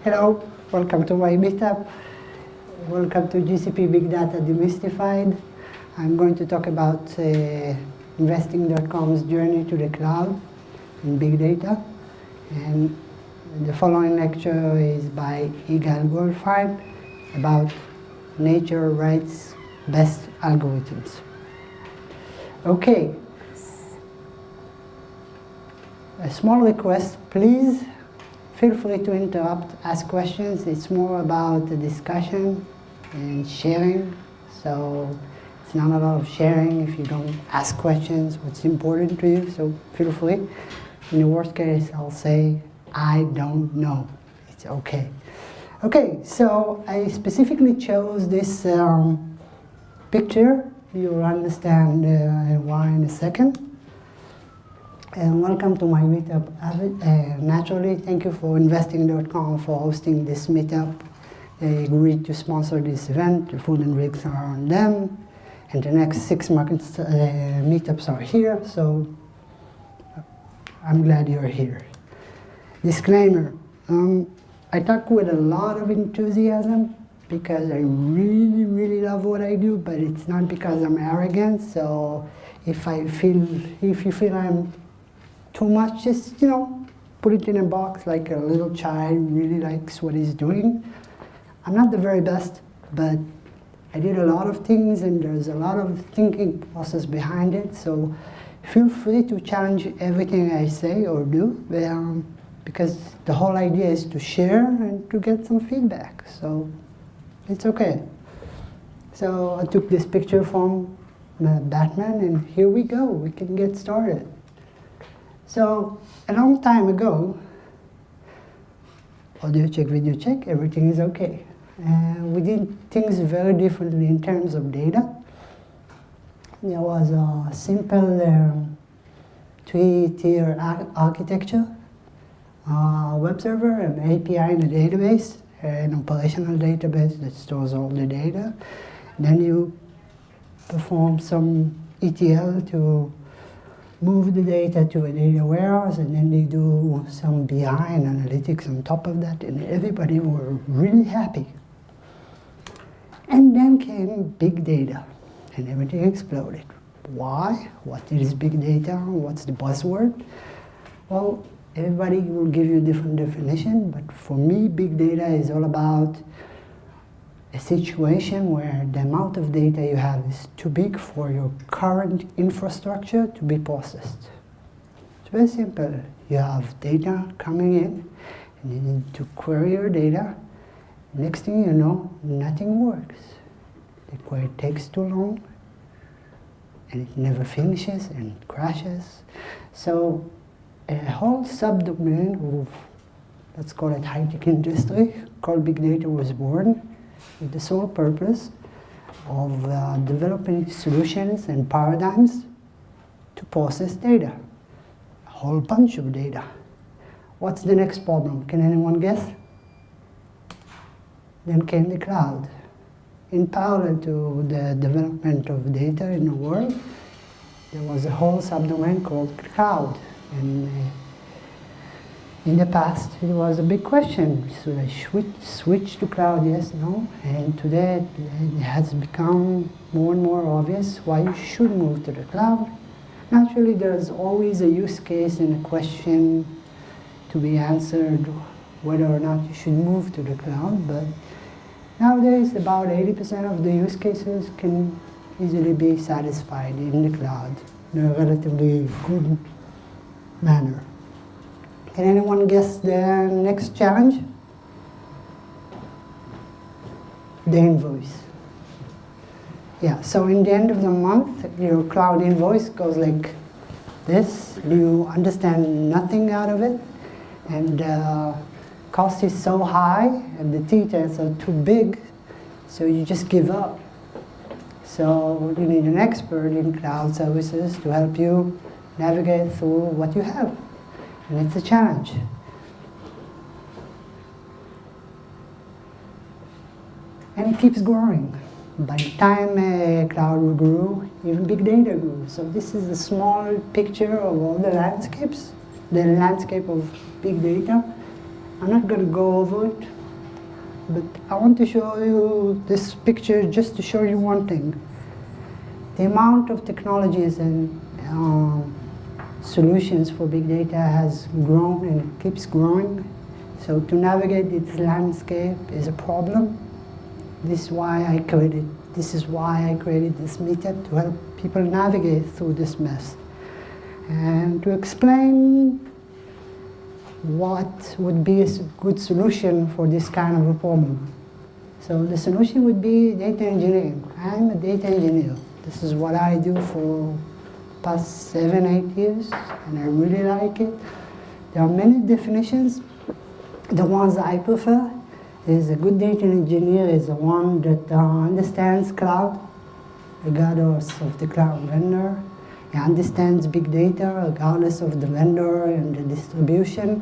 Hello, welcome to my meetup. Welcome to GCP Big Data Demystified. I'm going to talk about investing.com's journey to the cloud in big data. And the following lecture is by Yigal Goldfarb about nature writes best algorithms. Okay. A small request, please feel free to interrupt, ask questions. It's more about the discussion and sharing. So it's not a lot of sharing if you don't ask questions, what's important to you. So feel free. In the worst case, I'll say, I don't know. It's okay. Okay, so I specifically chose this picture. You'll understand why in a second. And welcome to my meetup. Naturally, thank you for investing.com for hosting this meetup. They agreed to sponsor this event. The food and drinks are on them. And the next 6 markets meetups are here, so I'm glad you're here. Disclaimer, I talk with a lot of enthusiasm because I really, really love what I do, but it's not because I'm arrogant. So if you feel I'm too much, just, put it in a box like a little child really likes what he's doing. I'm not the very best, but I did a lot of things and there's a lot of thinking process behind it. So feel free to challenge everything I say or do, because the whole idea is to share and to get some feedback. So it's okay. So I took this picture from Batman and here we go. We can get started. So a long time ago, audio check, video check, everything is okay. We did things very differently in terms of data. There was a simple 3-tier architecture, web server, an API in a database, an operational database that stores all the data. Then you perform some ETL to move the data to a data warehouse, and then they do some BI and analytics on top of that, and everybody were really happy. And then came big data, and everything exploded. Why? What is big data? What's the buzzword? Well, everybody will give you a different definition, but for me, big data is all about a situation where the amount of data you have is too big for your current infrastructure to be processed. It's very simple. You have data coming in, and you need to query your data. Next thing you know, nothing works. The query takes too long, and it never finishes, and it crashes. So a whole subdomain of, let's call it high-tech industry, called big data was born, with the sole purpose of developing solutions and paradigms to process data, a whole bunch of data. What's the next problem? Can anyone guess? Then came the cloud. In parallel to the development of data in the world, there was a whole subdomain called cloud. And in the past, it was a big question. Should I switch to cloud? Yes, no. And today, it has become more and more obvious why you should move to the cloud. Naturally, there's always a use case and a question to be answered whether or not you should move to the cloud. But nowadays, about 80% of the use cases can easily be satisfied in the cloud in a relatively good manner. Can anyone guess the next challenge? The invoice. Yeah, so in the end of the month, your cloud invoice goes like this. You understand nothing out of it, and the cost is so high, and the details are too big, so you just give up. So you need an expert in cloud services to help you navigate through what you have. And it's a challenge. And it keeps growing. By the time cloud grew, even big data grew. So this is a small picture of all the landscapes, the landscape of big data. I'm not going to go over it. but I want to show you this picture just to show you one thing. The amount of technologies and solutions for big data has grown and it keeps growing. So to navigate this landscape is a problem. This is why I created this meetup, to help people navigate through this mess. And to explain what would be a good solution for this kind of a problem. So the solution would be data engineering. I'm a data engineer. This is what I do for past 7, 8 years, and I really like it. There are many definitions. The ones I prefer is a good data engineer is the one that understands cloud, regardless of the cloud vendor. He understands big data, regardless of the vendor and the distribution.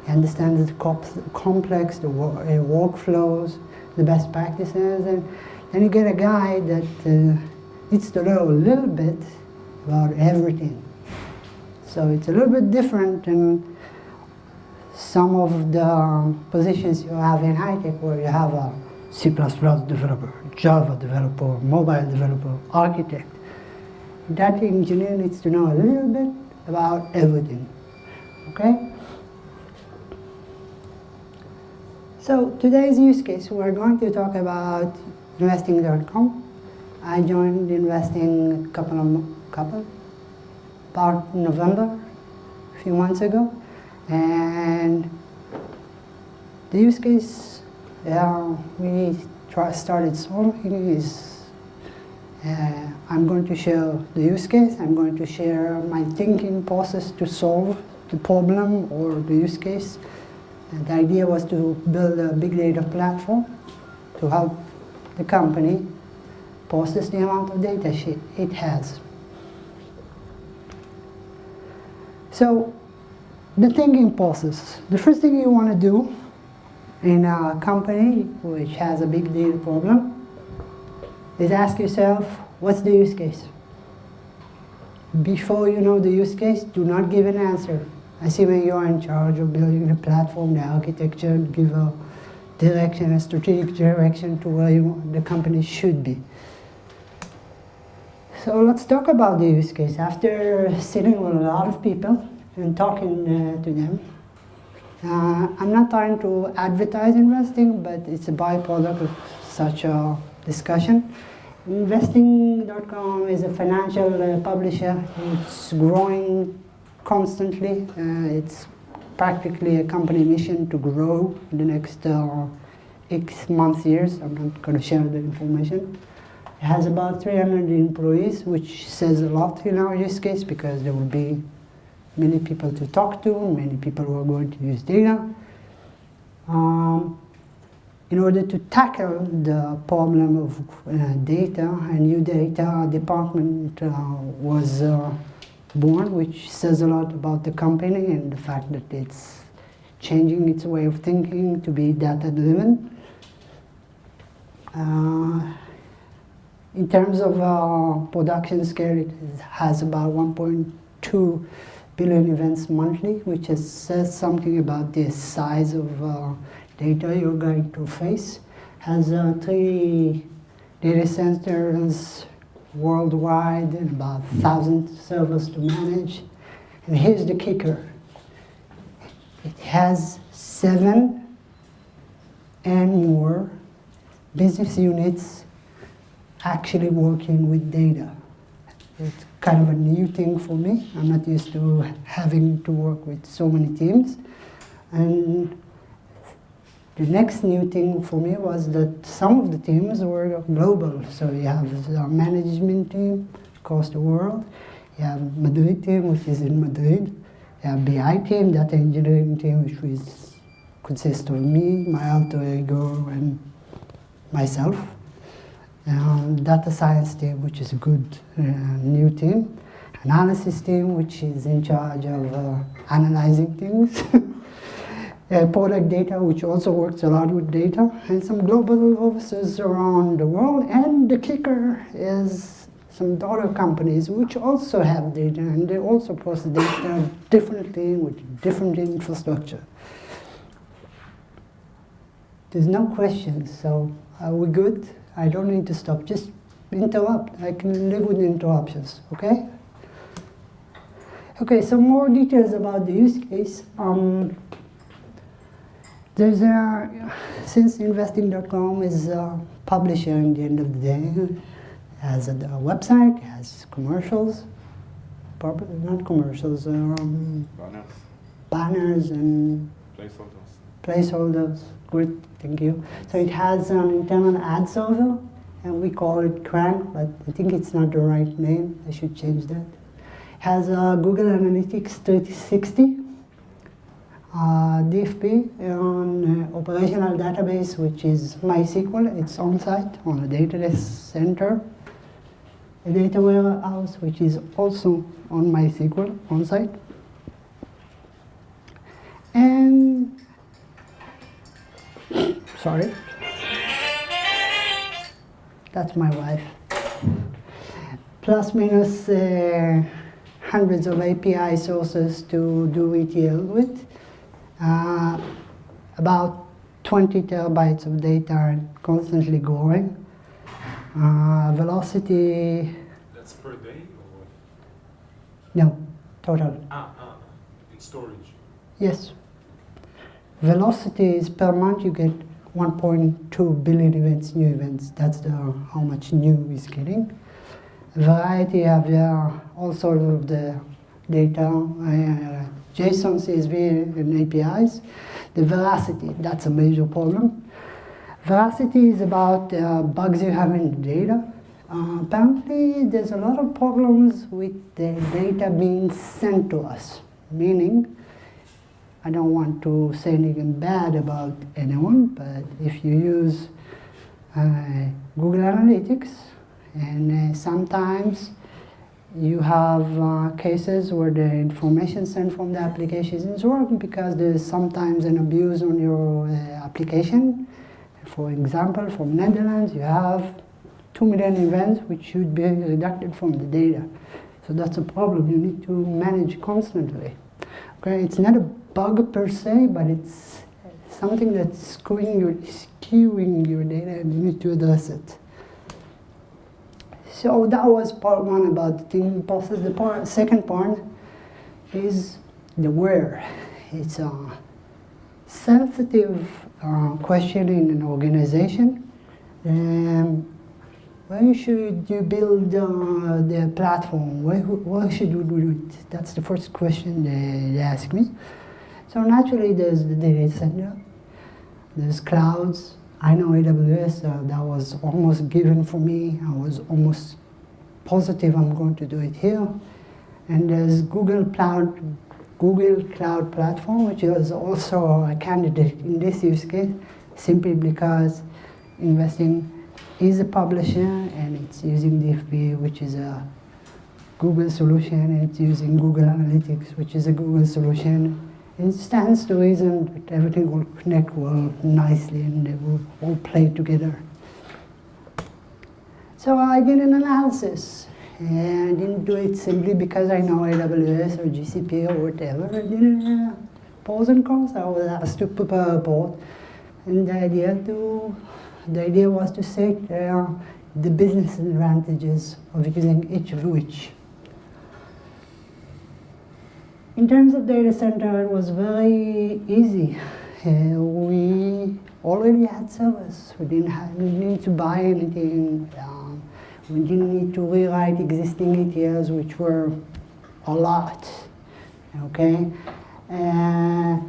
He understands the complex, the workflows, the best practices. And then you get a guy that needs to know a little bit about everything. So it's a little bit different than some of the positions you have in high-tech, where you have a C++ developer, Java developer, mobile developer, architect. Data engineer needs to know a little bit about everything, okay? So today's use case, we're going to talk about investing.com. I joined investing about November, a few months ago. And the use case we started solving is, I'm going to share the use case. I'm going to share my thinking process to solve the problem or the use case. And the idea was to build a big data platform to help the company process the amount of data it has. So the thinking process. The first thing you want to do in a company which has a big data problem is ask yourself, what's the use case? Before you know the use case, do not give an answer. Assuming you're in charge of building the platform, the architecture, give a direction, a strategic direction to where the company should be. So let's talk about the use case. After sitting with a lot of people and talking to them, I'm not trying to advertise investing, but it's a byproduct of such a discussion. Investing.com is a financial publisher. It's growing constantly. It's practically a company mission to grow in the next X months, years. I'm not going to share the information. It has about 300 employees, which says a lot in our use case, because there will be many people to talk to, many people who are going to use data. In order to tackle the problem of data, a new data department was born, which says a lot about the company and the fact that it's changing its way of thinking to be data-driven. In terms of production scale, it has about 1.2 billion events monthly, which says something about the size of data you're going to face. Has 3 data centers worldwide and about 1,000 servers to manage. And here's the kicker. It has 7 and more business units actually working with data. It's kind of a new thing for me. I'm not used to having to work with so many teams. And the next new thing for me was that some of the teams were global. So you have a management team across the world. You have Madrid team, which is in Madrid. You have BI team, data engineering team, which consists of me, my alter ego, and myself. Data science team, which is a good new team. Analysis team, which is in charge of analyzing things. Product data, which also works a lot with data. And some global offices around the world. And the kicker is some daughter companies, which also have data, and they also process data differently with different infrastructure. There's no questions, so we're good. I don't need to stop. Just interrupt. I can live with interruptions, okay? Okay, some more details about the use case. There's since investing.com is a publisher in the end of the day, it has a website, it has commercials, not commercials, banners and placeholders. Good, thank you. So it has an internal ad server, and we call it Crank, but I think it's not the right name. I should change that. It has Google Analytics 360. DFP on operational database, which is MySQL. It's on-site on a data center. A data warehouse, which is also on MySQL, on-site. And, sorry, that's my wife. Plus minus hundreds of API sources to do ETL with. About 20 terabytes of data are constantly growing. Velocity. That's per day or? No, total. In storage. Yes. Velocity is per month you get 1.2 billion events, new events. That's how much new is getting. Variety have all sorts of the data. JSON, CSV, and APIs. The veracity, that's a major problem. Veracity is about bugs you have in the data. Apparently, there's a lot of problems with the data being sent to us, meaning, I don't want to say anything bad about anyone, but if you use Google Analytics, and sometimes you have cases where the information sent from the application is wrong because there's sometimes an abuse on your application. For example, from Netherlands, you have 2 million events which should be deducted from the data. So that's a problem you need to manage constantly. Okay, it's not a bug per se, but it's something that's skewing your data, and you need to address it. So that was part one about the thinking process. The second part is the where. It's a sensitive question in an organization. Where should you build the platform? Where should you do it? That's the first question they ask me. So naturally there's the data center, there's clouds. I know AWS, that was almost given for me. I was almost positive I'm going to do it here. And there's Google Cloud Platform, which is also a candidate in this use case, simply because investing is a publisher and it's using DFP, which is a Google solution, and it's using Google Analytics, which is a Google solution. It stands to reason that everything will connect well nicely and they will all play together. So I did an analysis, and I didn't do it simply because I know AWS or GCP or whatever. I did pros and cons. I was asked to prepare a report, and the idea was to say the business advantages of using each of which. In terms of data center, it was very easy. We already had servers. We didn't need to buy anything. We didn't need to rewrite existing ETLs, which were a lot. Okay, I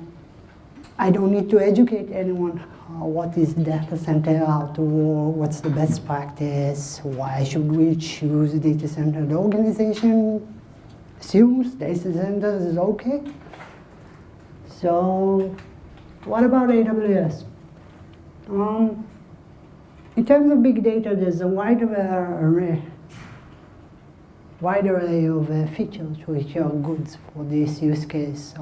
don't need to educate anyone. What is data center, how to work, what's the best practice, why should we choose data center? The organization assumes data centers is okay. So what about AWS? In terms of big data, there's a wide array of features which are good for this use case.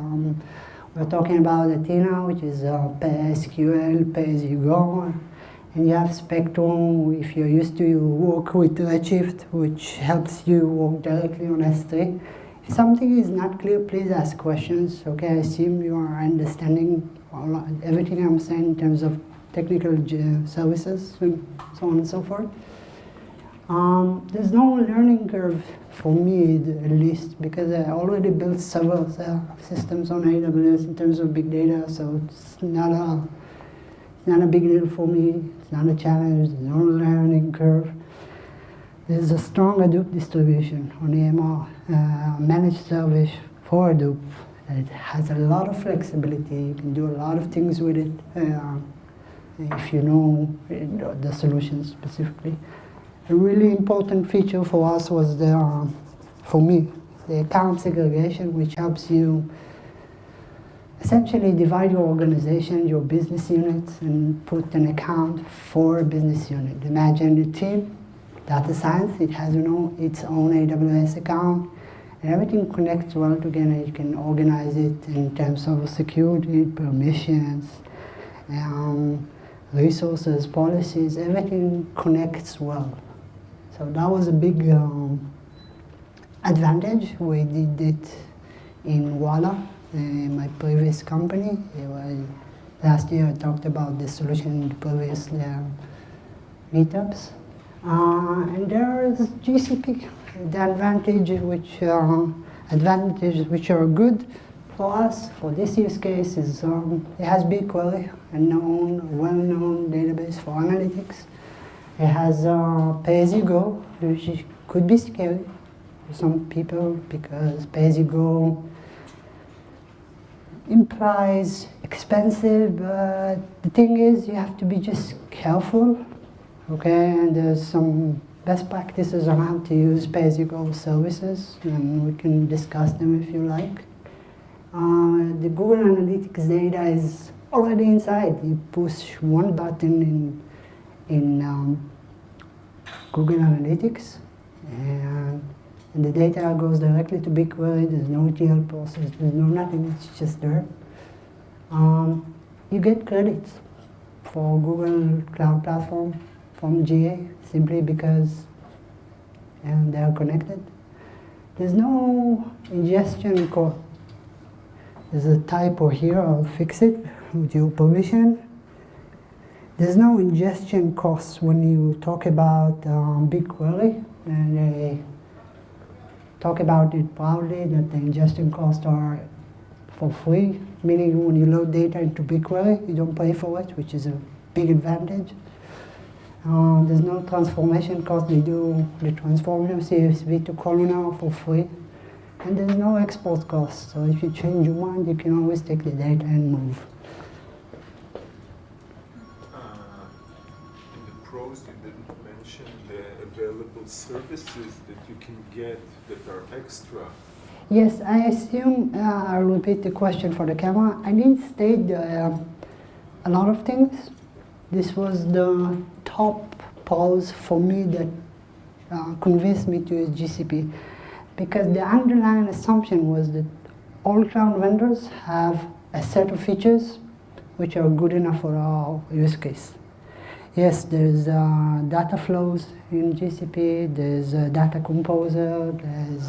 We're talking about Athena, which is pay SQL, pay as you go. And you have Spectrum, if you're used to work with Redshift, which helps you work directly on S3. If something is not clear, please ask questions. Okay, I assume you are understanding everything I'm saying in terms of technical services, and so on and so forth. There's no learning curve for me, at least, because I already built several systems on AWS in terms of big data, so it's not a big deal for me. It's not a challenge. There's no learning curve. There's a strong Hadoop distribution on EMR, managed service for Hadoop. It has a lot of flexibility. You can do a lot of things with it if you know the solution specifically. A really important feature for us was for me, the account segregation, which helps you essentially divide your organization, your business units, and put an account for a business unit. Imagine a team, data science, it has its own AWS account, and everything connects well together. You can organize it in terms of security, permissions, resources, policies, everything connects well. So that was a big advantage. We did it in Walla, my previous company. Last year I talked about the solution in the previous meetups. And there is GCP, the advantages which are good for us. For this use case, is it has BigQuery, a well-known database for analytics. It has pay-as-you-go, which could be scary for some people because pay-as-you-go implies expensive, but the thing is you have to be just careful, okay? And there's some best practices on how to use pay-as-you-go services, and we can discuss them if you like. The Google Analytics data is already inside. You push one button in Google Analytics, and the data goes directly to BigQuery. There's no ETL process, there's no nothing, it's just there. You get credits for Google Cloud Platform from GA simply because they are connected. There's no ingestion cost. There's a typo here, I'll fix it with your permission. There's no ingestion costs when you talk about BigQuery, and they talk about it proudly that the ingestion costs are for free, meaning when you load data into BigQuery, you don't pay for it, which is a big advantage. There's no transformation cost. They do the transform your CSV to Columnar for free. And there's no export cost. So if you change your mind, you can always take the data and move. In the pros, you didn't mention the available services that you can get that are extra. Yes, I assume, I'll repeat the question for the camera. I didn't state a lot of things. This was the top pros for me that convinced me to use GCP. Because the underlying assumption was that all cloud vendors have a set of features which are good enough for our use case. Yes, there's data flows in GCP, there's data composer, there's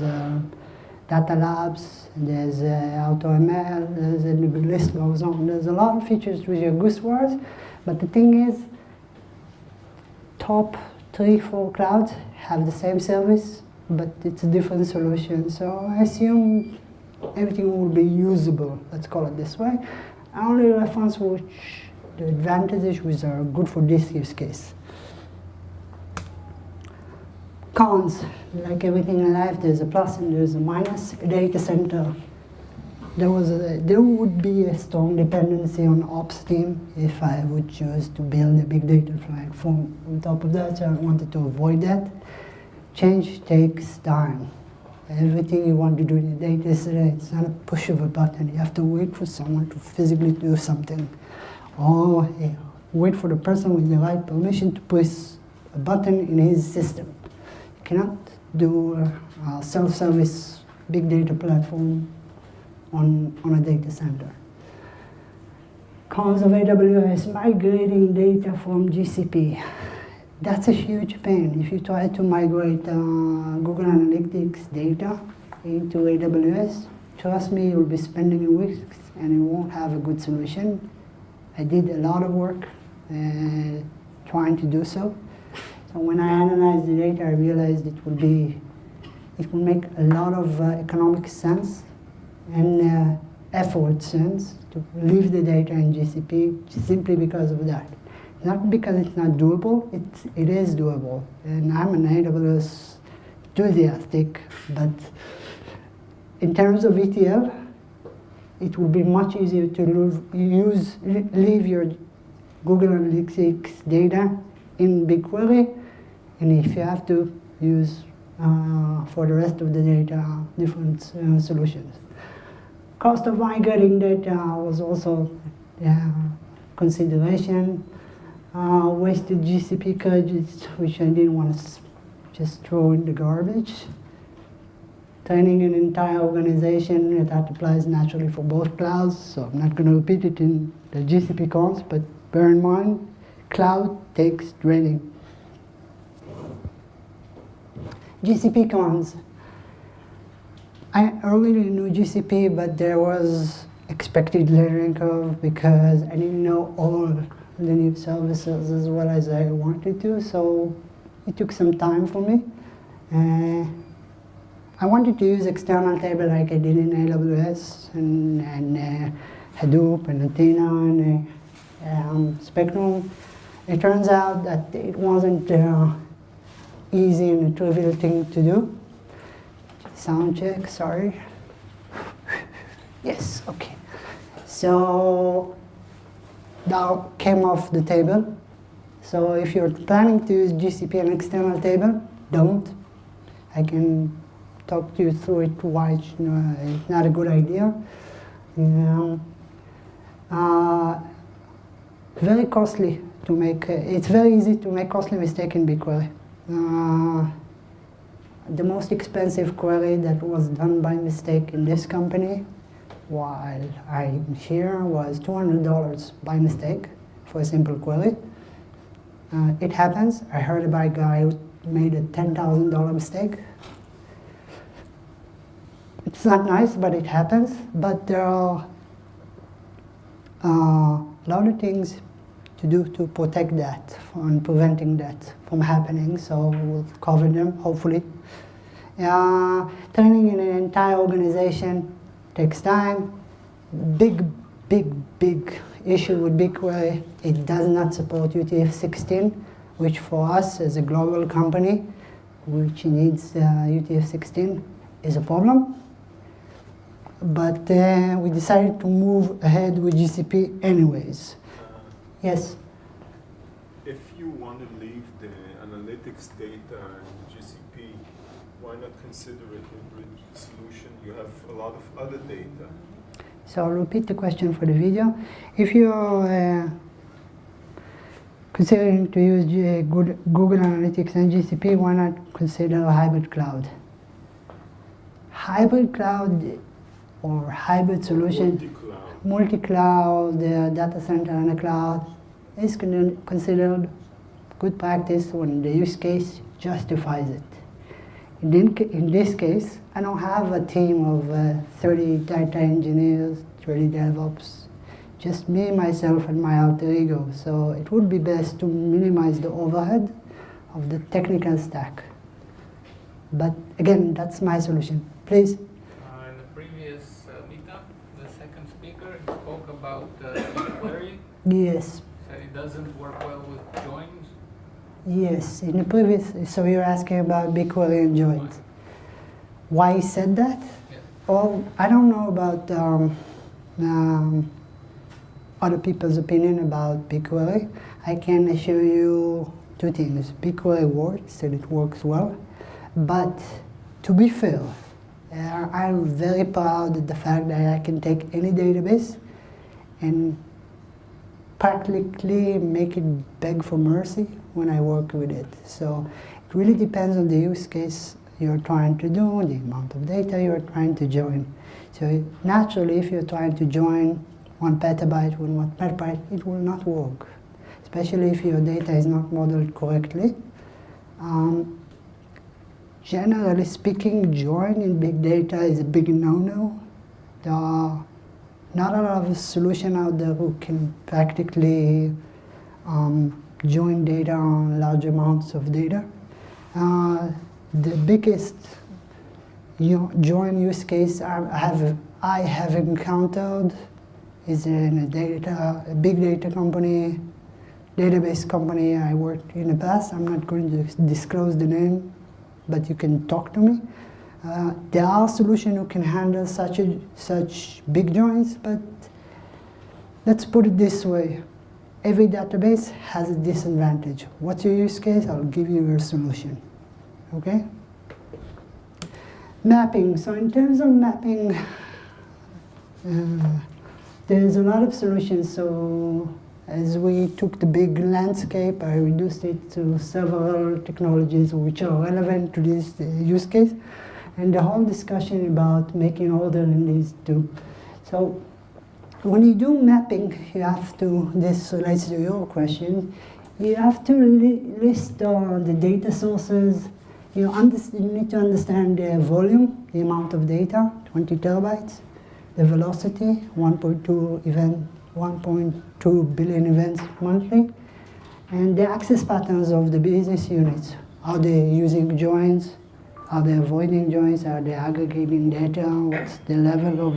data labs, there's AutoML, the list goes on. There's a lot of features which are good for us, but the thing is, top 3-4 clouds have the same service, but it's a different solution. So I assume everything will be usable, let's call it this way. I only reference which the advantages which are good for this use case. Cons, like everything in life, there's a plus and there's a minus. A data center, there would be a strong dependency on ops team if I would choose to build a big data platform on top of that, so I wanted to avoid that. Change takes time. Everything you want to do in a data center, it's not a push of a button. You have to wait for someone to physically do something. Or wait for the person with the right permission to push a button in his system. You cannot do a self-service big data platform on a data center. Cons of AWS, migrating data from GCP. That's a huge pain. If you try to migrate Google Analytics data into AWS, trust me, you'll be spending weeks and you won't have a good solution. I did a lot of work trying to do so. So when I analyzed the data, I realized it will make a lot of economic sense and effort sense to leave the data in GCP simply because of that. Not because it's not doable, it is doable. And I'm an AWS enthusiastic, but in terms of ETL, it will be much easier to leave your Google Analytics data in BigQuery, and if you have to use for the rest of the data different solutions. Cost of migrating data was also consideration. Wasted GCP code, which I didn't want to just throw in the garbage. Training an entire organization, that applies naturally for both clouds, so I'm not going to repeat it in the GCP cons, but bear in mind, cloud takes training. GCP cons. I already knew GCP, but there was expected learning curve because I didn't know all the new services as well as I wanted to, so it took some time for me. I wanted to use external table like I did in AWS and Hadoop and Athena and Spectrum. It turns out that it wasn't easy and a trivial thing to do. Sound check, sorry. Yes, okay. So that came off the table. So if you're planning to use GCP and external table, don't. I can talk you through it why it's not a good idea. Very costly to make, it's very easy to make costly mistake in BigQuery. The most expensive query that was done by mistake in this company while I'm here was $200 by mistake for a simple query. It happens. I heard about a guy who made a $10,000 mistake. It's not nice, but it happens. But there are a lot of things to do to protect that and preventing that from happening. So we'll cover them, hopefully. Training in an entire organization takes time. Big issue with BigQuery, it does not support UTF-16, which for us as a global company, which needs UTF-16, is a problem. But we decided to move ahead with GCP anyways. Yes? If you want to leave the analytics data in GCP, why not consider a hybrid solution? You have a lot of other data. So I'll repeat the question for the video. If you're considering to use Google Analytics and GCP, why not consider a hybrid cloud? Hybrid cloud or hybrid solution, multi-cloud, data center and a cloud, is considered good practice when the use case justifies it. In this case, I don't have a team of 30 data engineers, 30 DevOps, just me, myself, and my alter ego. So it would be best to minimize the overhead of the technical stack. But again, that's my solution. Please. In the previous meetup, the second speaker spoke about BigQuery. Yes. Said it doesn't work well with joins. Yes, in the previous, so you're asking about BigQuery and joins. Why he said that? Yeah. Well, I don't know about other people's opinion about BigQuery. I can assure you two things. BigQuery works and it works well. But to be fair, I'm very proud of the fact that I can take any database and practically make it beg for mercy when I work with it. So it really depends on the use case you're trying to do, the amount of data you're trying to join. So naturally, if you're trying to join 1 petabyte with 1 petabyte, it will not work, especially if your data is not modeled correctly. Generally speaking, join in big data is a big no-no. There are not a lot of solutions out there who can practically join data on large amounts of data. The biggest join use case I have encountered is in a big data company, database company I worked in the past. I'm not going to disclose the name, but you can talk to me. There are solutions who can handle such big joins, but let's put it this way. Every database has a disadvantage. What's your use case? I'll give you your solution. Okay? Mapping. So in terms of mapping, there's a lot of solutions. So as we took the big landscape, I reduced it to several technologies which are relevant to this use case. And the whole discussion about making order in these two. So when you do mapping, you have to, this relates to your question, you have to list the data sources. You need to understand the volume, the amount of data, 20 terabytes, the velocity, 1.2 billion events monthly, and the access patterns of the business units. Are they using joins? Are they avoiding joins? Are they aggregating data? What's the level of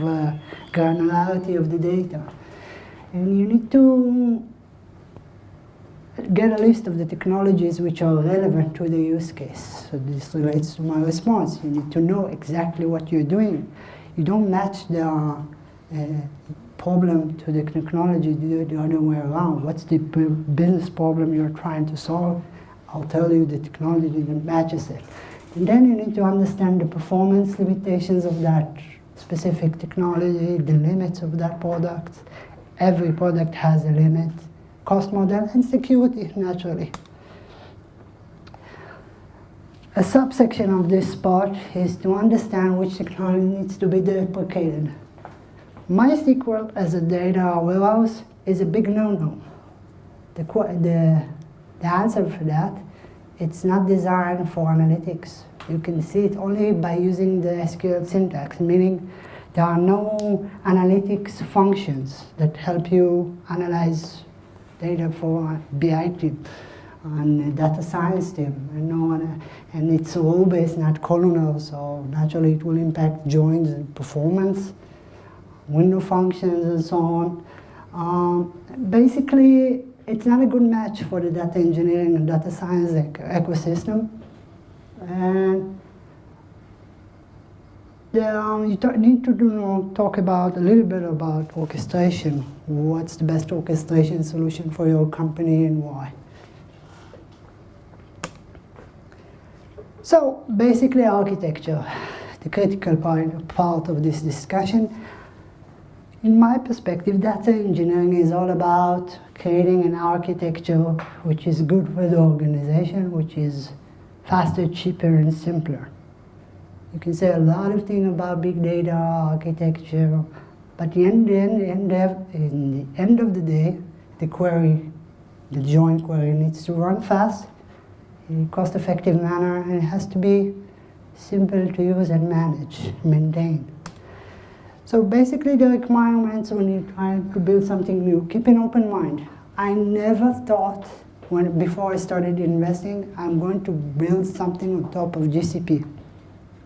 granularity of the data? And you need to get a list of the technologies which are relevant to the use case. So this relates to my response. You need to know exactly what you're doing. You don't match the problem to the technology, do it the other way around. What's the business problem you're trying to solve? I'll tell you the technology that matches it. And then you need to understand the performance limitations of that specific technology, the limits of that product. Every product has a limit, cost model, and security, naturally. A subsection of this part is to understand which technology needs to be deprecated. MySQL as a data warehouse is a big no-no. The answer for that, it's not designed for analytics. You can see it only by using the SQL syntax, meaning there are no analytics functions that help you analyze data for BI team and data science team. And it's role-based, not columnar, so naturally it will impact joins and performance, window functions, and so on. Basically, it's not a good match for the data engineering and data science ecosystem. And you need to talk about a little bit about orchestration. What's the best orchestration solution for your company and why? So basically architecture, the critical part of this discussion. In my perspective, data engineering is all about creating an architecture which is good for the organization, which is faster, cheaper, and simpler. You can say a lot of things about big data architecture, but in the end of the day, the join query needs to run fast, in a cost-effective manner, and it has to be simple to use and manage, maintain. So basically the requirements when you're trying to build something new, keep an open mind. I never thought, before I started investing, I'm going to build something on top of GCP.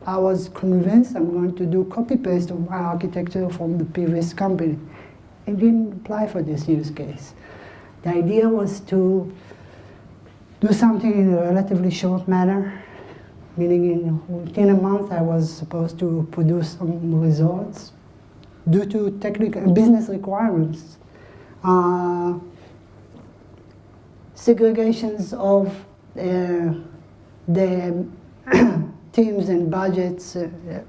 I was convinced I'm going to do copy-paste of my architecture from the previous company. It didn't apply for this use case. The idea was to do something in a relatively short manner, meaning within a month I was supposed to produce some results due to technical business requirements. Segregations of the teams and budgets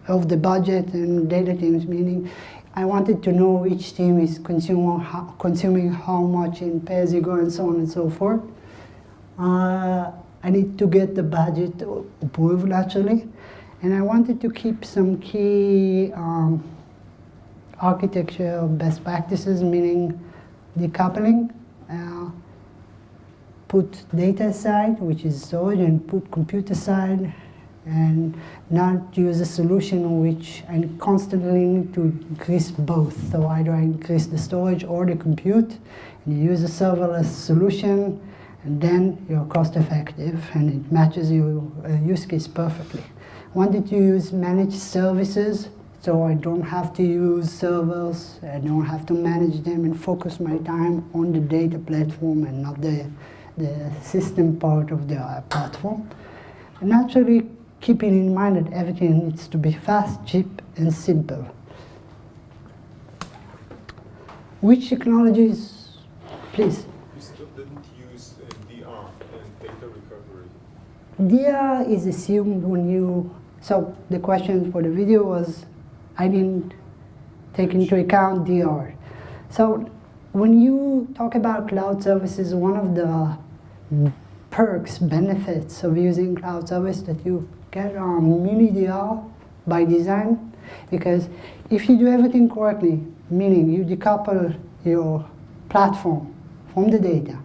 of the budget and data teams, meaning I wanted to know each team is consuming how much in pay-as-you-go and so on and so forth. I need to get the budget approved naturally, and I wanted to keep some key architecture best practices, meaning decoupling, put data aside, which is storage, and put compute aside, and not use a solution which I constantly need to increase both. So either I increase the storage or the compute, and you use a serverless solution, and then you're cost effective and it matches your use case perfectly. I wanted to use managed services, so I don't have to use servers, I don't have to manage them and focus my time on the data platform and not the system part of the platform. And naturally, keeping in mind that everything needs to be fast, cheap, and simple. Which technologies, please? You still didn't use DR and data recovery. DR is assumed when you, so the question for the video was, I didn't take into account DR. So when you talk about cloud services, one of the perks, benefits of using cloud service that you get mini DR by design, because if you do everything correctly, meaning you decouple your platform from the data,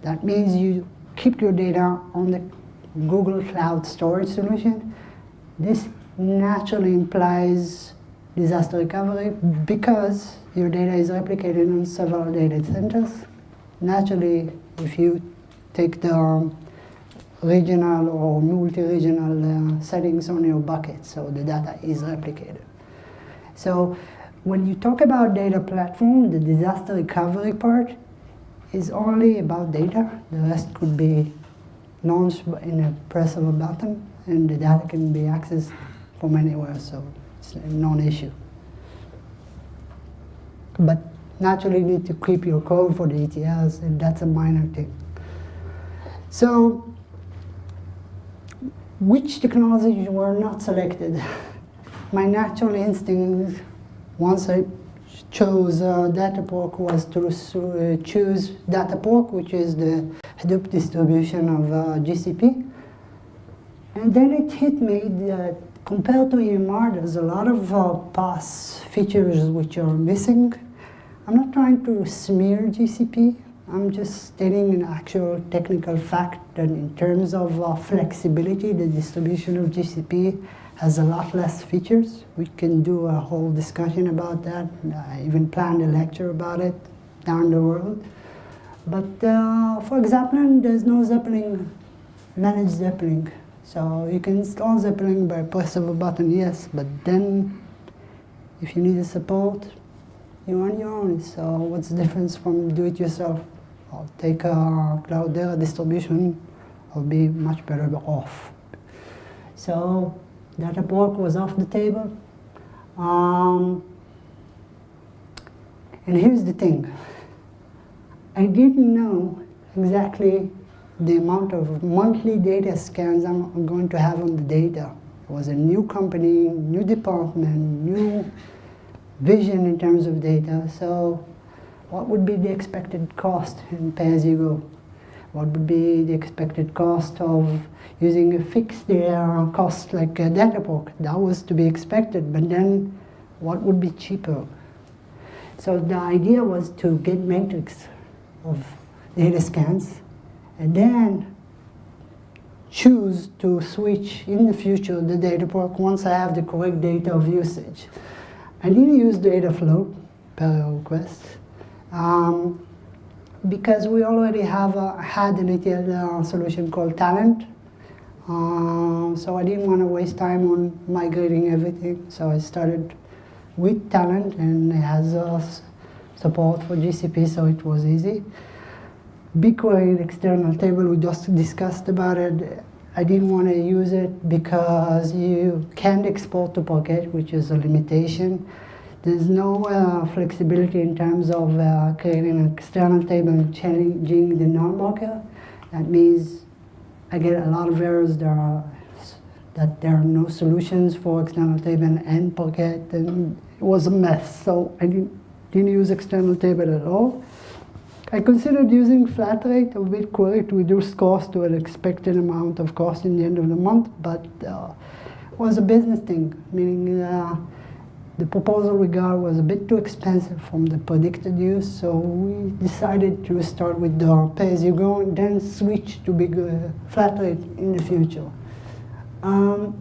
that means you keep your data on the Google Cloud Storage solution. This naturally implies disaster recovery because your data is replicated on several data centers. Naturally, if you take the regional or multi-regional settings on your bucket, so the data is replicated. So when you talk about data platform, the disaster recovery part is only about data. The rest could be launched in a press of a button, and the data can be accessed from anywhere, so it's a non-issue. But naturally you need to keep your code for the ETLs, and that's a minor thing. So, which technologies were not selected? My natural instinct, once I chose Dataport, was to choose Dataport, which is the Hadoop distribution of GCP. And then it hit me that compared to EMR, there's a lot of PaaS features which are missing. I'm not trying to smear GCP. I'm just stating an actual technical fact that in terms of flexibility, the distribution of GCP has a lot less features. We can do a whole discussion about that. I even planned a lecture about it down the road. But for example, there's no Zeppelin, managed Zeppelin. So you can install Zeppelin by press of a button, yes, but then if you need a support, you're on your own. So what's the difference from do it yourself? Or take a cloud data distribution, or be much better off. So Dataport was off the table. And here's the thing. I didn't know exactly the amount of monthly data scans I'm going to have on the data. It was a new company, new department, new vision in terms of data. So what would be the expected cost in pay-as-you-go? What would be the expected cost of using a fixed cost like a Dataport? That was to be expected, but then what would be cheaper? So the idea was to get matrix of data scans and then choose to switch in the future the Dataport once I have the correct data of usage. I didn't use Dataflow per request. Because we already have had an ETL solution called Talent. So I didn't want to waste time on migrating everything. So I started with Talent, and it has support for GCP, so it was easy. BigQuery, the external table, we just discussed about it. I didn't want to use it because you can't export to Parquet, which is a limitation. There's no flexibility in terms of creating an external table and changing the non-marker. That means I get a lot of errors. That there are no solutions for external table and Parquet, and it was a mess. So I didn't use external table at all. I considered using flat rate of BigQuery to reduce cost to an expected amount of cost in the end of the month, but it was a business thing, meaning the proposal we got was a bit too expensive from the predicted use, so we decided to start with the pay-as-you-go and then switch to big flat rate in the future. So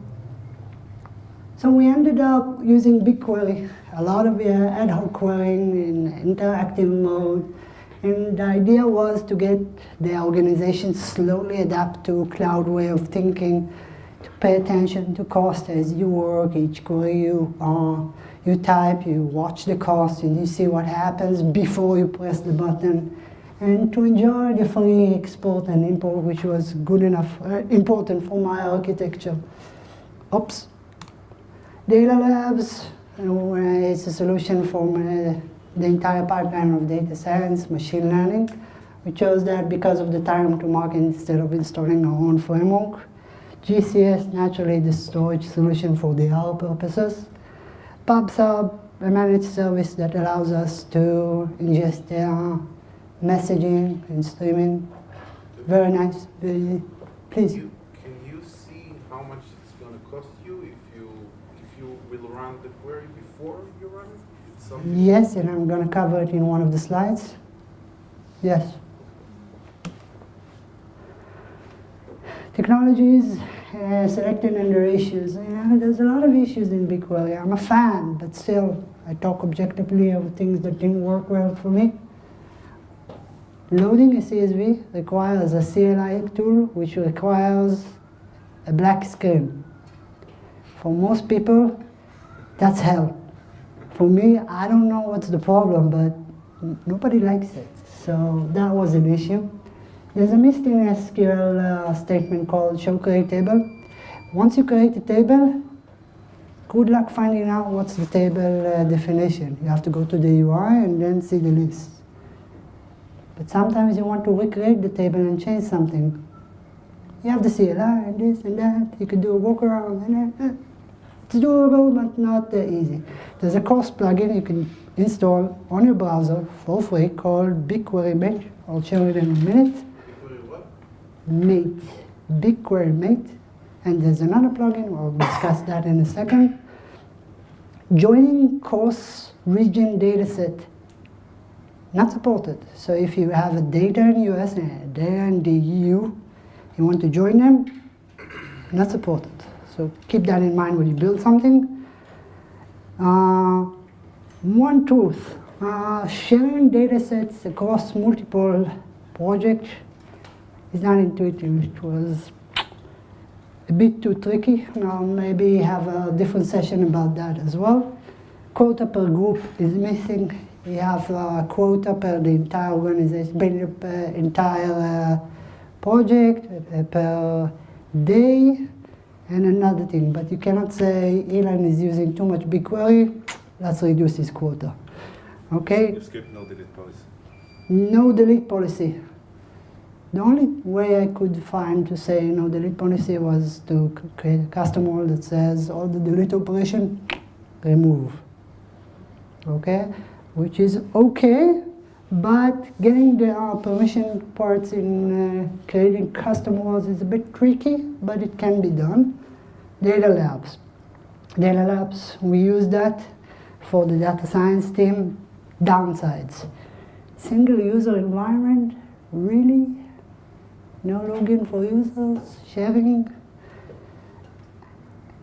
we ended up using BigQuery, a lot of ad hoc querying in interactive mode. And the idea was to get the organization slowly adapt to cloud way of thinking, to pay attention to cost as you work. Each query you type, you watch the cost, and you see what happens before you press the button. And to enjoy the free export and import, which was good enough, important for my architecture. Oops. Data Labs is a solution for the entire pipeline of data science, machine learning. We chose that because of the time to market instead of installing our own framework. GCS, naturally the storage solution for DR purposes. PubSub, a managed service that allows us to ingest messaging and streaming. Very nice. Please. Can you see how much it's going to cost you if you will run the query before you run it? It's something. Yes, and I'm going to cover it in one of the slides. Yes. Technologies selected under issues. There's a lot of issues in BigQuery. I'm a fan, but still, I talk objectively of things that didn't work well for me. Loading a CSV requires a CLI tool, which requires a black screen. For most people, that's hell. For me, I don't know what's the problem, but nobody likes it. So that was an issue. There's a missing SQL statement called show create table. Once you create a table, good luck finding out what's the table definition. You have to go to the UI and then see the list. But sometimes you want to recreate the table and change something. You have the CLI and this and that. You could do a workaround and that. It's doable, but not easy. There's a course plugin you can install on your browser for free called BigQuery Mate. I'll show it in a minute. BigQuery what? Mate. BigQuery Mate. And there's another plugin, I'll discuss that in a second. Joining course region dataset. Not supported. So if you have a data in the US and a data in the EU, you want to join them, not supported. So keep that in mind when you build something. One truth, sharing data sets across multiple projects is not intuitive. It was a bit too tricky. Now maybe have a different session about that as well. Quota per group is missing. We have a quota per the entire organization, per entire project, per day, and another thing. But you cannot say Elon is using too much BigQuery, let's reduce his quota. Okay? You skip no delete policy. No delete policy. The only way I could find to say no delete policy was to create a custom rule that says all the delete operation, remove. Okay? Which is okay, but getting the permission parts in creating custom rules is a bit tricky, but it can be done. Data Labs. Data Labs, we use that for the data science team. Downsides. Single user environment, really? No login for users, sharing.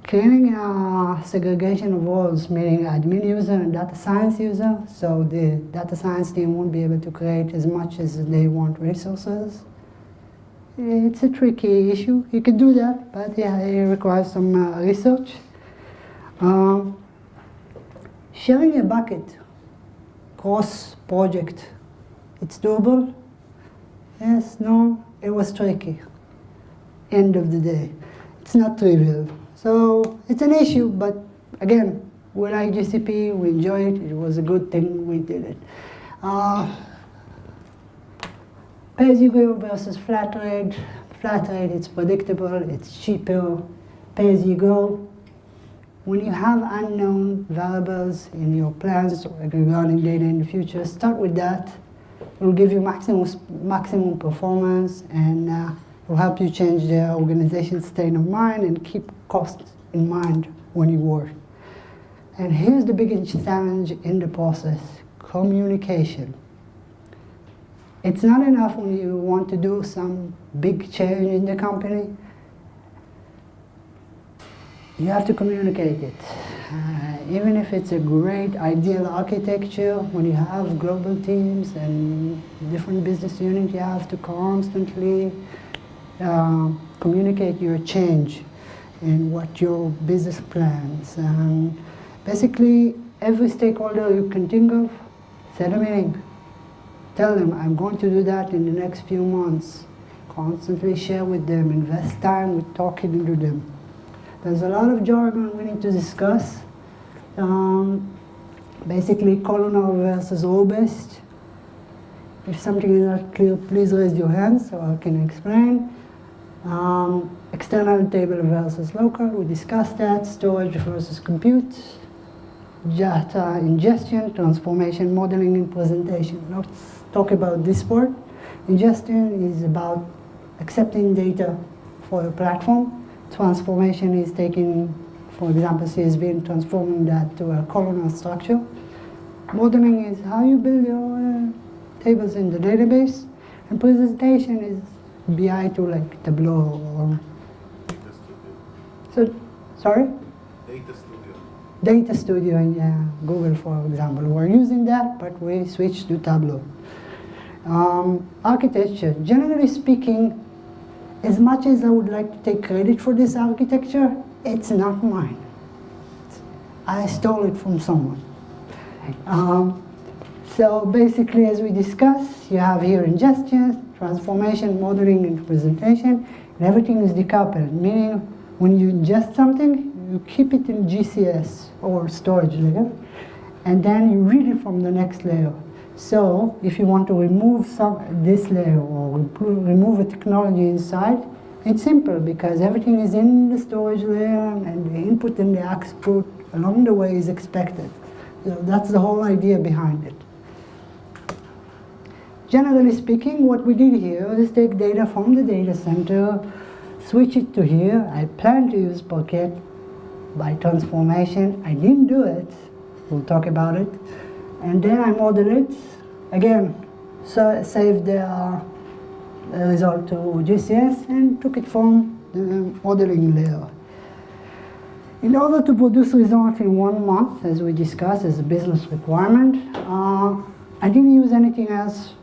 Creating a segregation of roles, meaning admin user and data science user, so the data science team won't be able to create as much as they want resources. It's a tricky issue. You can do that, but yeah, it requires some research. Sharing a bucket, cross project, it's doable? Yes, no, it was tricky. End of the day. It's not trivial. So it's an issue, but again, we like GCP, we enjoy it, it was a good thing, we did it. Pay-as-you-go versus flat rate. Flat rate, it's predictable, it's cheaper. Pay-as-you-go. When you have unknown variables in your plans regarding data in the future, start with that. It will give you maximum performance and will help you change the organization's state of mind and keep costs in mind when you work. And here's the biggest challenge in the process, communication. It's not enough when you want to do some big change in the company. you have to communicate it. Even if it's a great ideal architecture, when you have global teams and different business units, you have to constantly communicate your change and what your business plans. And basically, every stakeholder you can think of, set a meeting. Tell them, I'm going to do that in the next few months. Constantly share with them, invest time with talking to them. There's a lot of jargon we need to discuss. Basically, columnar versus row-based. If something is not clear, please raise your hand so I can explain. External table versus local, we discussed that. Storage versus compute. Data ingestion, transformation, modeling, and presentation. Let's talk about this part. Ingestion is about accepting data for a platform. Transformation is taking, for example, CSV and transforming that to a columnar structure. Modeling is how you build your tables in the database. And presentation is BI to like Tableau or... Data Studio. So, sorry? Data Studio. Data Studio in Google, for example. We're using that, but we switched to Tableau. Architecture. Generally speaking, as much as I would like to take credit for this architecture, it's not mine. I stole it from someone. So basically, as we discussed, you have here ingestion, transformation, modeling, and presentation, and everything is decoupled, meaning when you ingest something, you keep it in GCS or storage layer, and then you read it from the next layer. So if you want to remove this layer or remove a technology inside, it's simple because everything is in the storage layer and the input and the output along the way is expected. So that's the whole idea behind it. Generally speaking, what we did here is take data from the data center, switch it to here. I plan to use Pocket by transformation. I didn't do it. We'll talk about it. And then I model it. Again, so save the result to GCS and took it from the modeling layer. In order to produce results in 1 month, as we discussed as a business requirement, I didn't use anything else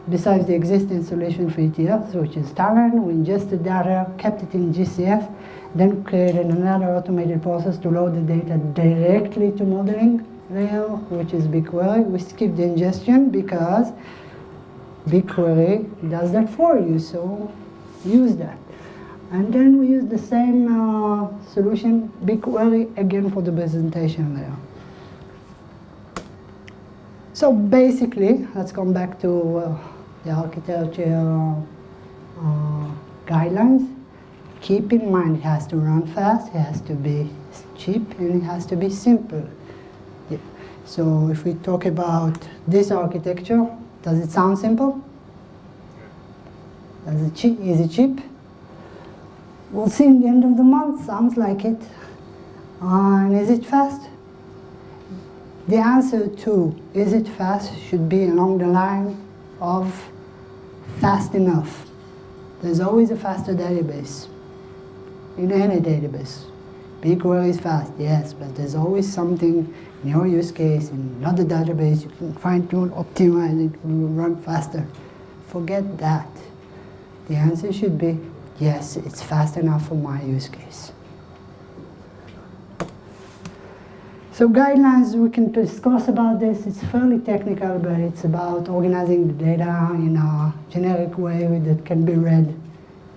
besides the existing solution for ETLs, which is Talent. We ingested data, kept it in GCF, then created another automated process to load the data directly to modeling layer, which is BigQuery. We skipped the ingestion because BigQuery does that for you, so use that. And then we use the same solution, BigQuery, again for the presentation layer. So basically, let's come back to the architecture guidelines. Keep in mind it has to run fast, it has to be cheap, and it has to be simple. Yeah. So if we talk about this architecture, does it sound simple? Is it cheap? We'll see in the end of the month, sounds like it. And is it fast? The answer to is it fast should be along the line of fast enough. There's always a faster database in any database. BigQuery is fast, yes, but there's always something in your use case, in another database, you can fine-tune, optimize it, will run faster. Forget that. The answer should be, yes, it's fast enough for my use case. So guidelines, we can discuss about this. It's fairly technical, but it's about organizing the data in a generic way that can be read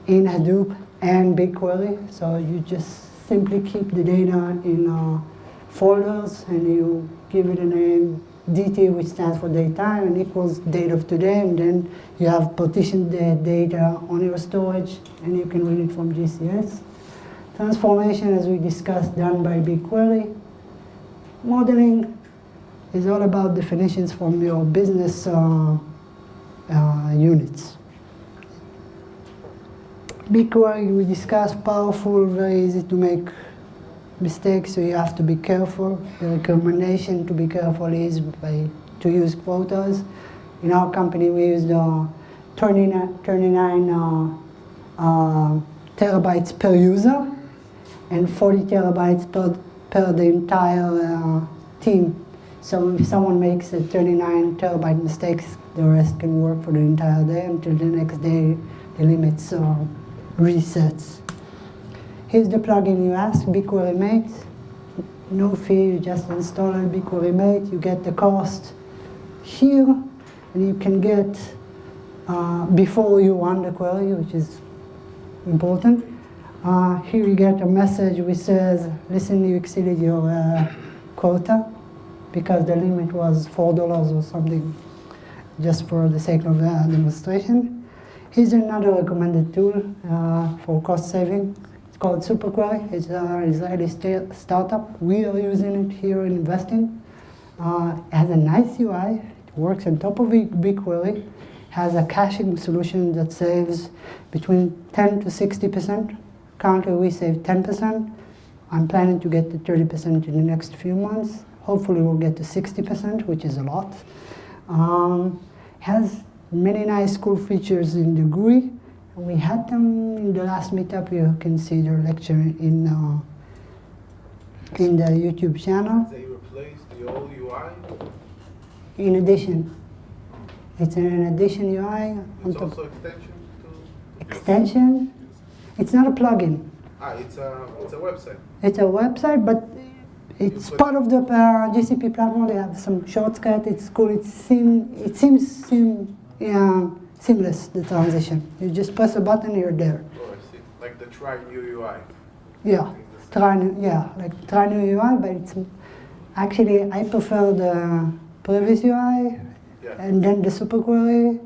in Hadoop and BigQuery. So you just simply keep the data in folders and you give it a name, DT, which stands for datetime, and equals date of today, and then you have partitioned the data on your storage and you can read it from GCS. Transformation, as we discussed, done by BigQuery. Modeling is all about definitions from your business units. BigQuery, we discussed, powerful, very easy to make mistakes, so you have to be careful. The recommendation to be careful is to use quotas. In our company, we used 39 terabytes per user. and 40 terabytes per the entire team. So if someone makes a 39 terabyte mistakes, the rest can work for the entire day until the next day the limits resets. Here's the plugin you ask, BigQuery Mate. No fee, you just install it, BigQuery Mate. You get the cost here, and you can get before you run the query, which is important. Here you get a message which says, listen, you exceeded your quota, because the limit was $4 or something, just for the sake of the demonstration. Here's another recommended tool for cost saving. It's called SuperQuery. It's an Israeli startup. We are using it here in investing. It has a nice UI. It works on top of BigQuery. Has a caching solution that saves between 10 to 60%. Currently we save 10%. I'm planning to get to 30% in the next few months. Hopefully we'll get to 60%, which is a lot. Has many nice cool features in the GUI. We had them in the last meetup. You can see their lecture in the YouTube channel. They replaced the old UI? In addition. It's an addition UI. It's also extension to? Extension? It's not a plugin. It's a website. It's a website, but it's part of the GCP platform. They have some shortcut. It's cool. It seems seamless, the transition. You just press a button, you're there. Oh, I see. Like the try new UI. Yeah, try new UI, but it's actually, I prefer the previous UI and then the SuperQuery,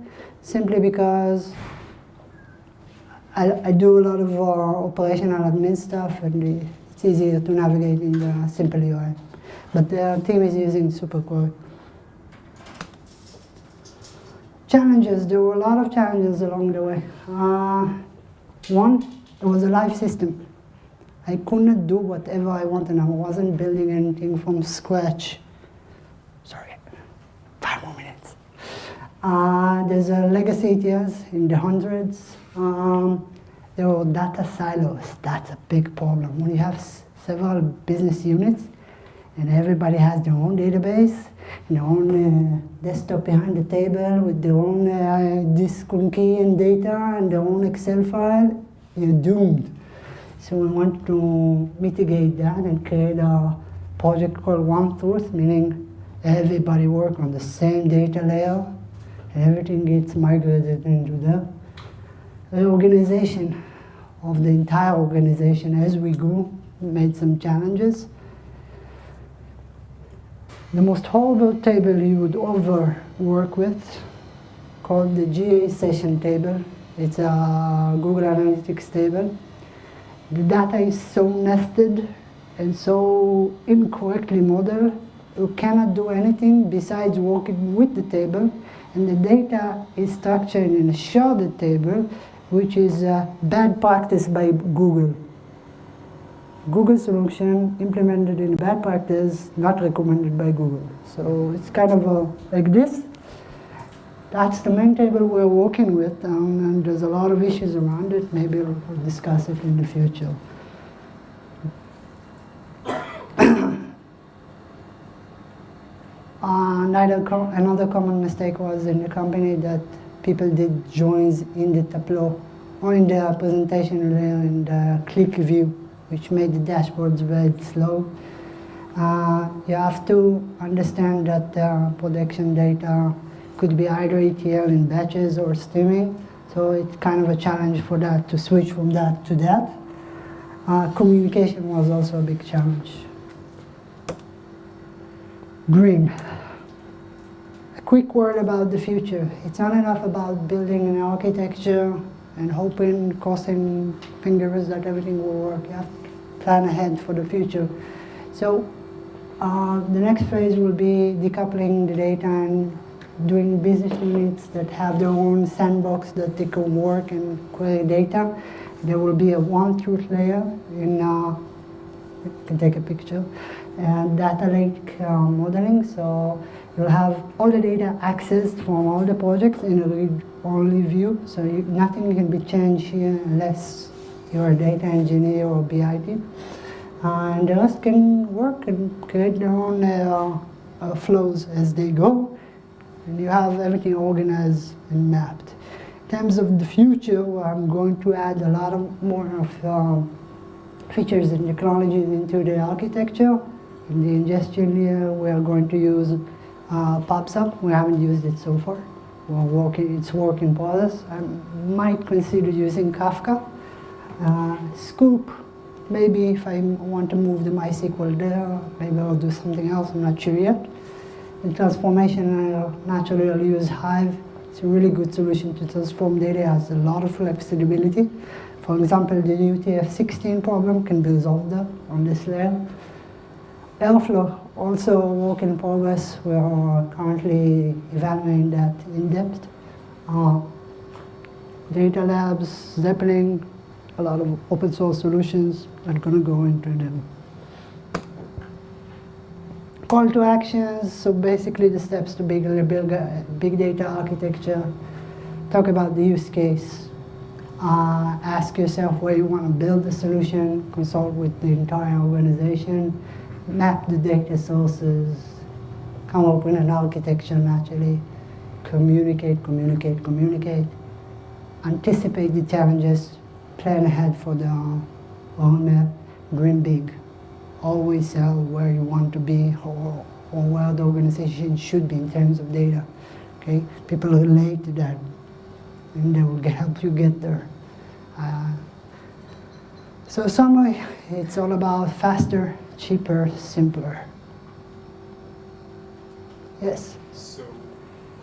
simply because I do a lot of operational admin stuff, and it's easier to navigate in the simple UI. But the team is using SuperQuery. Challenges, there were a lot of challenges along the way. One, it was a live system. I could not do whatever I wanted. I wasn't building anything from scratch. Sorry, 5 more minutes. There's a legacy ETLs in the hundreds. There were data silos. That's a big problem. When you have several business units and everybody has their own database, their own desktop behind the table with their own disk and key and data and their own Excel file, you're doomed. So we want to mitigate that and create a project called One Truth, meaning everybody work on the same data layer and everything gets migrated into the reorganization of the entire organization. As we grew, we made some challenges. The most horrible table you would ever work with, called the GA session table. It's a Google Analytics table. The data is so nested and so incorrectly modeled, you cannot do anything besides working with the table, and the data is structured in a sharded table, which is a bad practice by Google. Google solution implemented in bad practice, not recommended by Google. So it's kind of like this. That's the main table we're working with, and there's a lot of issues around it. Maybe we'll discuss it in the future. Another common mistake was in the company that people did joins in the Tableau or in the presentation layer in the click view, which made the dashboards very slow. You have to understand that production data could be either ETL in batches or streaming, so it's kind of a challenge for that, to switch from that to that. Communication was also a big challenge. Green. A quick word about the future. It's not enough about building an architecture and hoping, crossing fingers that everything will work. You have to plan ahead for the future. So the next phase will be decoupling the data and doing business units that have their own sandbox that they can work and query data. There will be a one truth layer in, you can take a picture, and data lake modeling. So you'll have all the data accessed from all the projects in a read-only view. So nothing can be changed here unless you're a data engineer or BI team. and the rest can work and create their own flows as they go, and you have everything organized and mapped. In terms of the future, I'm going to add a lot of more of features and technologies into the architecture. In the ingestion layer, we are going to use PubSub. We haven't used it so far. It's work in progress. I might consider using Kafka. Scoop, maybe if I want to move the MySQL there, maybe I'll do something else, I'm not sure yet. In transformation, naturally I'll use Hive. It's a really good solution to transform data. It has a lot of flexibility. For example, the UTF-16 problem can be resolved there on this layer. Airflow, also a work in progress. We are currently evaluating that in depth. Data labs, Zeppelin, a lot of open source solutions. I'm going to go into them. Call to actions, so basically the steps to build a big data architecture. Talk about the use case. Ask yourself where you want to build the solution. Consult with the entire organization. Map the data sources. Come up with an architecture naturally. Communicate. Anticipate the challenges. Plan ahead for the roadmap. Dream big. Always tell where you want to be or where the organization should be in terms of data. Okay? People relate to that, and they will help you get there. So summary, it's all about faster, cheaper, simpler. Yes? So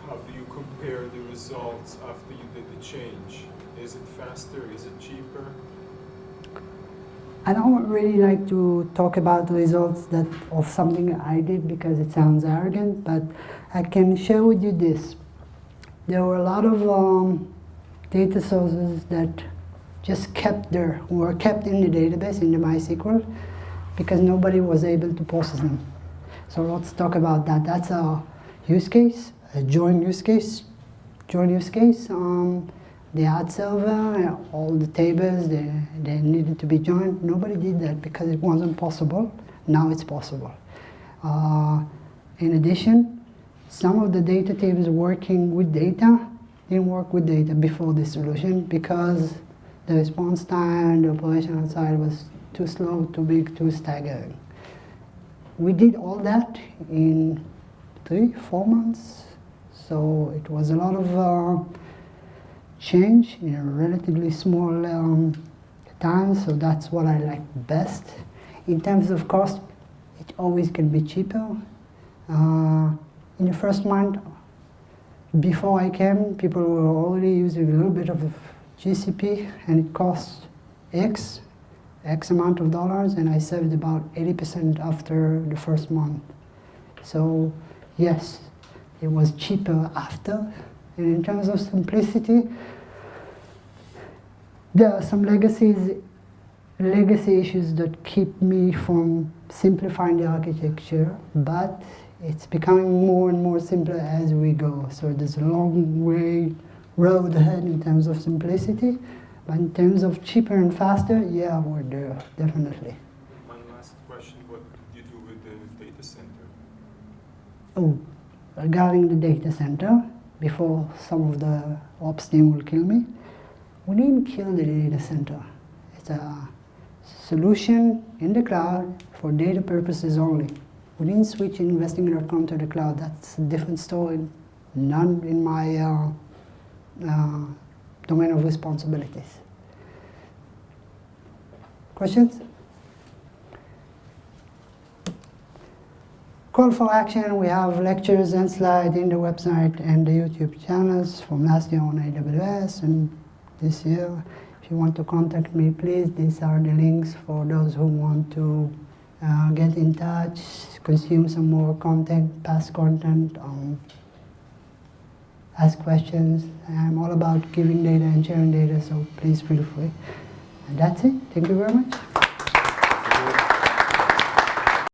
how do you compare the results after you did the change? Is it faster? Is it cheaper? I don't really like to talk about the results of something I did because it sounds arrogant, but I can share with you this. There were a lot of data sources that just were kept in the database, in the MySQL, because nobody was able to process them. So let's talk about that. That's a use case, a join use case. The ad server, all the tables, they needed to be joined. Nobody did that because it wasn't possible. Now it's possible. In addition, some of the data tables working with data didn't work with data before this solution because the response time, the operational side was too slow, too big, too staggering. We did all that in 3-4 months. So it was a lot of change in a relatively small time, so that's what I like best. In terms of cost, it always can be cheaper. In the first month, before I came, people were already using a little bit of GCP, and it cost X amount of dollars, and I saved about 80% after the first month. So yes, it was cheaper after. And in terms of simplicity, there are some legacy issues that keep me from simplifying the architecture, but it's becoming more and more simpler as we go. So there's a long road ahead in terms of simplicity, but in terms of cheaper and faster, yeah, we're there, definitely. One last question, what did you do with the data center? Oh, regarding the data center, before some of the ops team will kill me, we didn't kill the data center. It's a solution in the cloud for data purposes only. We didn't switch investing.com to the cloud. That's a different story, none in my domain of responsibilities. Questions? Call for action, we have lectures and slides in the website and the YouTube channels from last year on AWS and this year. If you want to contact me, please, these are the links for those who want to get in touch, consume some more content, past content, ask questions. I'm all about giving data and sharing data, so please feel free. And that's it. Thank you very much.